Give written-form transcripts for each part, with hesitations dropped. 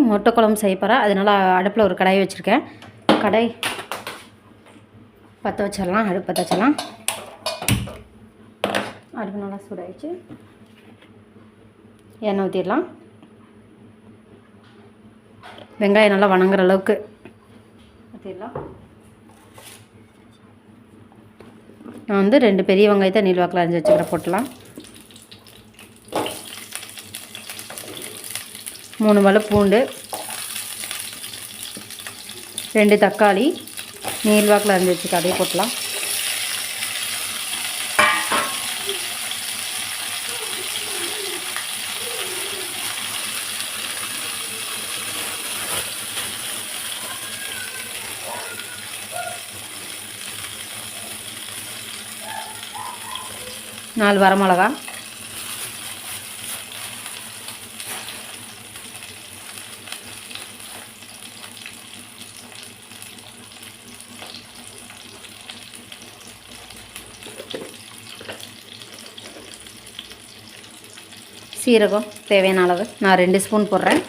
முட்டை குழம்பு செய்ய போகிறேன். அதனால் அடுப்பில் ஒரு கடாய் வச்சுருக்கேன். கடாய் பற்ற வச்சிடலாம். அடுப்பு பற்ற வச்சிடலாம். அடுப்பு நல்லா சூடாகிடுச்சு. எண்ணெய் ஊற்றிடலாம். வெங்காயம் நல்லா வணங்குற அளவுக்கு ஊற்றிடலாம். நான் வந்து 2 பெரிய வெங்காயத்தை நீள்வாக்கில் அரிஞ்சு வச்சுக்கிற போட்டலாம். 3 பல் பூண்டு, 2 தக்காளி நீள்வாக்கில் அரிஞ்சு வச்சுக்க அதையே போட்டலாம். நாலு வரமிளகா, சீரகம் தேவையான அளவு நான் 2 ஸ்பூன் போடுறேன்.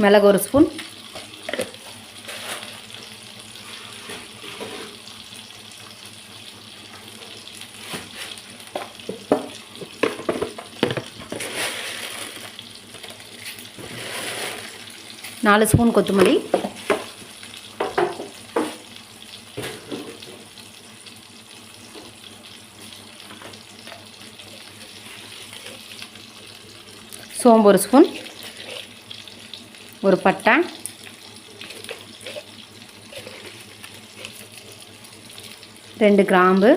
மிளகு 1 ஸ்பூன், நாலு ஸ்பூன் கொத்தமல்லி, சோம்பு 1 ஸ்பூன், ஒரு பட்டை, ரெண்டு கிராம்பு,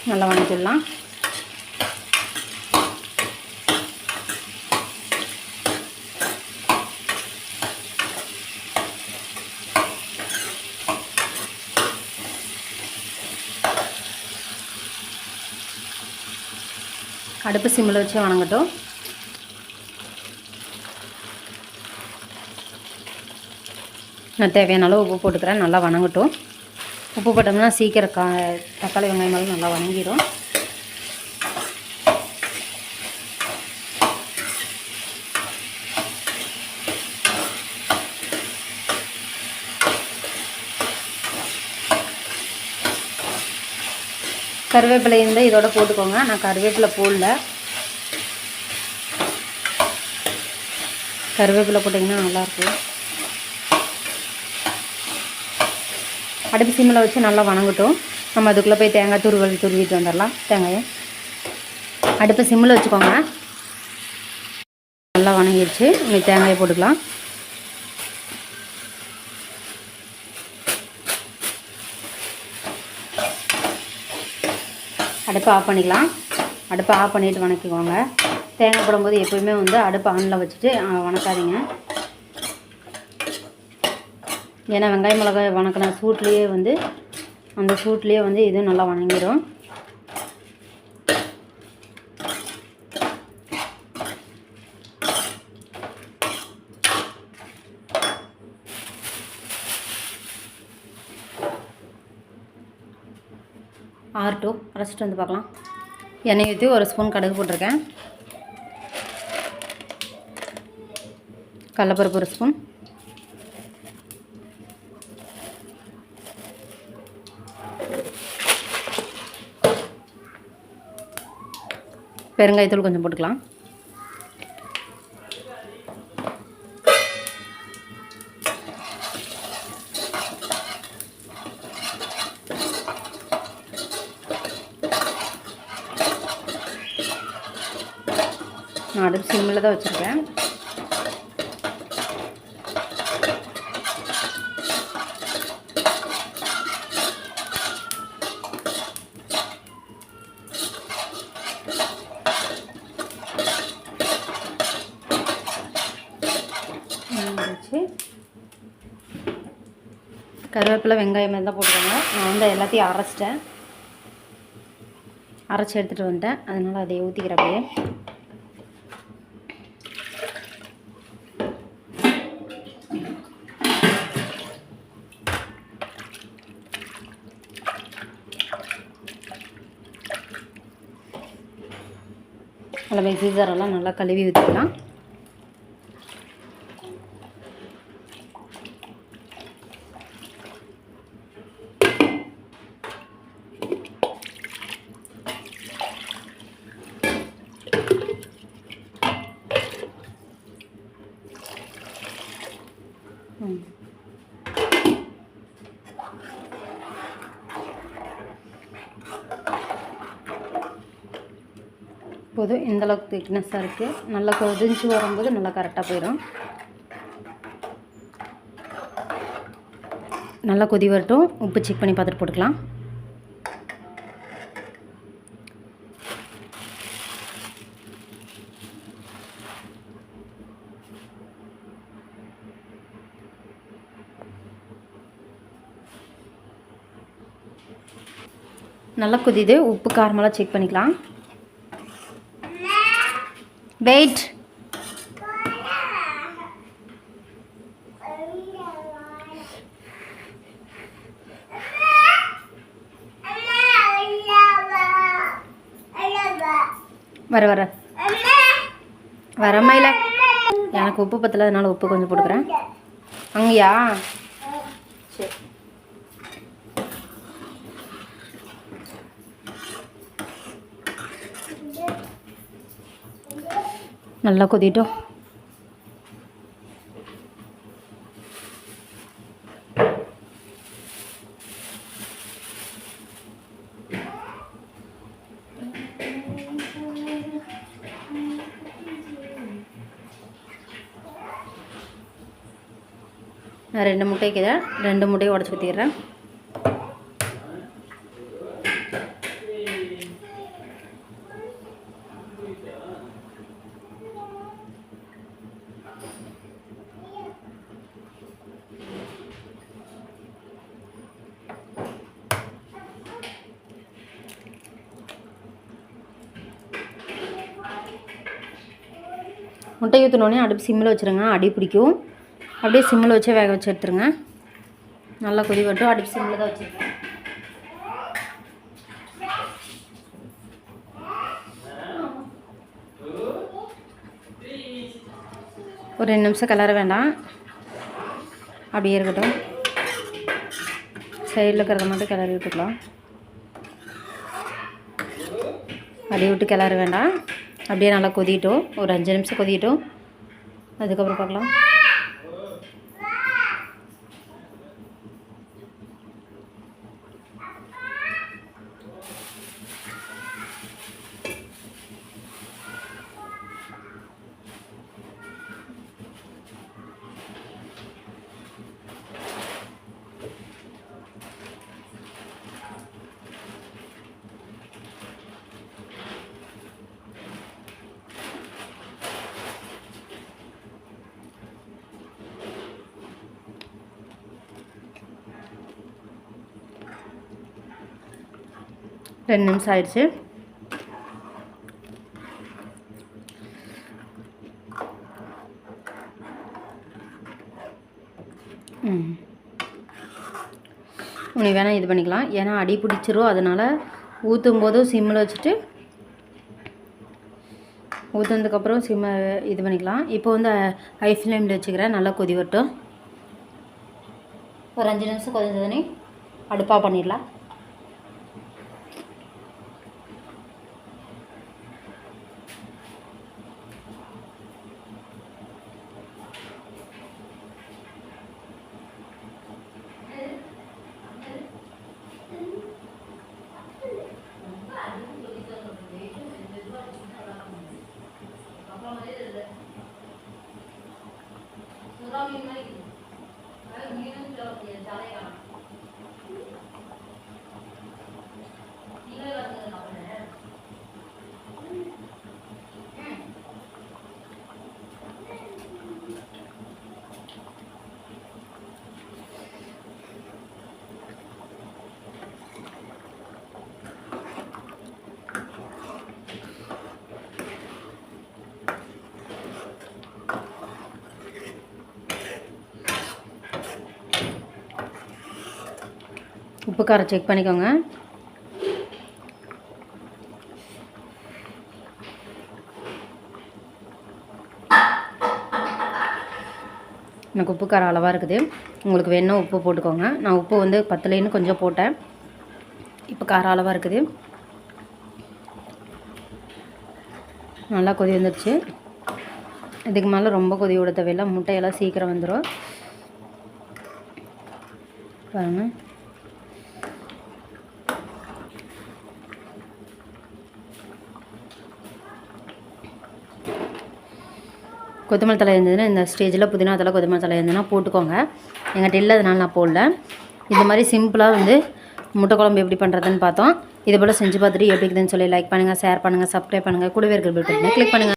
நல்லா வணக்கிடலாம். அடுப்பு சிம்மில் வச்சு வணங்கட்டும். நான் தேவையான அளவு உப்பு போட்டுக்கிறேன். நல்லா வணங்கட்டும். உப்பு போட்டோம்னா சீக்கிரம் தக்காளி வெங்காயம் நல்லா வணங்கிடும். கருவேப்பிலை இருந்தால் இதோட போட்டுக்கோங்க. நான் கருவேப்பிலை போடல. கருவேப்பிலை போட்டிங்கன்னா நல்லாயிருக்கும். அடுப்பு சிம்மில் வச்சு நல்லா வணங்கட்டும். நம்ம அதுக்குள்ளே போய் தேங்காய் துருவிட்டு வந்துடலாம். தேங்காயை அடுப்பு சிம்மில் வச்சுக்கோங்க. நல்லா வணங்கிடுச்சு. நீங்கள் தேங்காயை போட்டுக்கலாம். அடுப்பை ஆஃப் பண்ணிக்கலாம். அடுப்பை ஆஃப் பண்ணிவிட்டு வணக்கிக்கோங்க. தேங்காய் போடும்போது எப்போயுமே வந்து அடுப்பை ஆனில் வச்சுட்டு வணக்காதீங்க. ஏன்னா வெங்காயம் மிளகாய் வணக்கின சூட்லேயே வந்து அந்த சூட்லேயே வந்து இதுவும் நல்லா வணங்கிடும். R2 அரைச்சிட்டு வந்து பார்க்கலாம். எண்ணெய் ஊற்றி 1 ஸ்பூன் கடுகு போட்டிருக்கேன். கடலைப்பருப்பு 1 ஸ்பூன், பெருங்காயத்தூள் கொஞ்சம் போட்டுக்கலாம். நான் அடுப்பு சிம்மில் தான் வச்சுருக்கேன். வச்சு கருவேப்பிலை வெங்காயம் தான் போட்டுக்கோங்க. நான் வந்து எல்லாத்தையும் அரைச்சிட்டேன். அரைச்சி எடுத்துகிட்டு வந்துட்டேன். அதனால் அதை ஊற்றிக்கிற அப்படியே. அதில் மிக்ஸி ஜாரெல்லாம் நல்லா கழுவி ஊற்றிக்கலாம். போதும், இந்தளவுக்கு திக்னஸ்ஸாக இருக்குது. நல்லா கொதிஞ்சு வரும்போது நல்லா கரெக்டாக போயிடும். நல்லா கொதி வரட்டும். உப்பு செக் பண்ணி பார்த்துட்டு போட்டுக்கலாம். நல்லா கொதிது. உப்பு காரமெல்லாம் செக் பண்ணிக்கலாம். வெயிட். வர வரமையில் எனக்கு உப்பு பத்தல, அதனால உப்பு கொஞ்சம் போட்டுக்கிறேன். அங்கேயா? சரி. நல்லா கொதிட்டோம். நான் 2 முட்டைக்கு 2 முட்டையை உடச்சி ஊற்றிடுறேன். முட்டை ஊற்றினோடனே அடுப்பு சிம்மில் வச்சுருங்க, அடி பிடிக்கும். அப்படியே சிம்மில் வச்சு வேக வச்சு எடுத்துருங்க. நல்லா கொதி வரட்டும். அடுப்பு சிம்மில் தான் வச்சுருக்கேன். ஒரு 2 நிமிஷம் கிளற வேண்டாம், அப்படியே இருக்கட்டும். சைடில் இருக்கிறத மட்டும் கிளறி விட்டுக்கலாம். அப்படியே விட்டு கிளற வேண்டாம். அப்படியே நல்லா கொதிட்டோம். ஒரு 5 நிமிஷம் கொதிட்டோம். அதுக்கப்புறம் பார்க்கலாம். ரெண்டு நிமிஷம் ஆயிடுச்சு. உனக்கு வேணால் இது பண்ணிக்கலாம், ஏன்னா அடி பிடிச்சிரும். அதனால் ஊற்றும் போதும் சிம்மில் வச்சுட்டு ஊற்றுனதுக்கப்புறம் சிம்மை இது பண்ணிக்கலாம். இப்போ வந்து ஹை ஃப்ளேமில் வச்சுக்கிறேன். நல்லா கொதி வரட்டும். ஒரு 5 நிமிஷம் கொதிச்சதுனே அடுப்பாக பண்ணிடலாம். உப்பு காரம் செக் பண்ணிக்கோங்க. எனக்கு உப்பு காரம் அளவாக இருக்குது. உங்களுக்கு வேணும் உப்பு போட்டுக்கோங்க. நான் உப்பு வந்து பத்தலைன்னு கொஞ்சம் போட்டேன். இப்போ காரம் அளவாக இருக்குது. நல்லா கொதி வந்துடுச்சு. இதுக்கு மேலே ரொம்ப கொதி விட தேவையில்லை. முட்டையெல்லாம் சீக்கிரம் வந்துடும். பாருங்கள், கொத்தமல்லி தழை இருந்ததுன்னா இந்த ஸ்டேஜில் புதினா தழை கொத்தமல்லி தழை இருந்ததுன்னா போட்டுக்கோங்க. எங்கிட்ட இல்லை, அதனால் நான் போடல. இந்த மாதிரி சிம்பிளாக வந்து முட்டை குழம்பு எப்படி பண்ணுறதுன்னு பார்த்தோம். இது போல் செஞ்சு பார்த்துட்டு எப்படி இருக்குதுன்னு சொல்லி லைக் பண்ணுங்கள், ஷேர் பண்ணுங்கள், சப்ஸ்கிரைப் பண்ணுங்கள், கூடவே இருக்கிற பெல் பட்டனை கிளிக் பண்ணுங்கள்.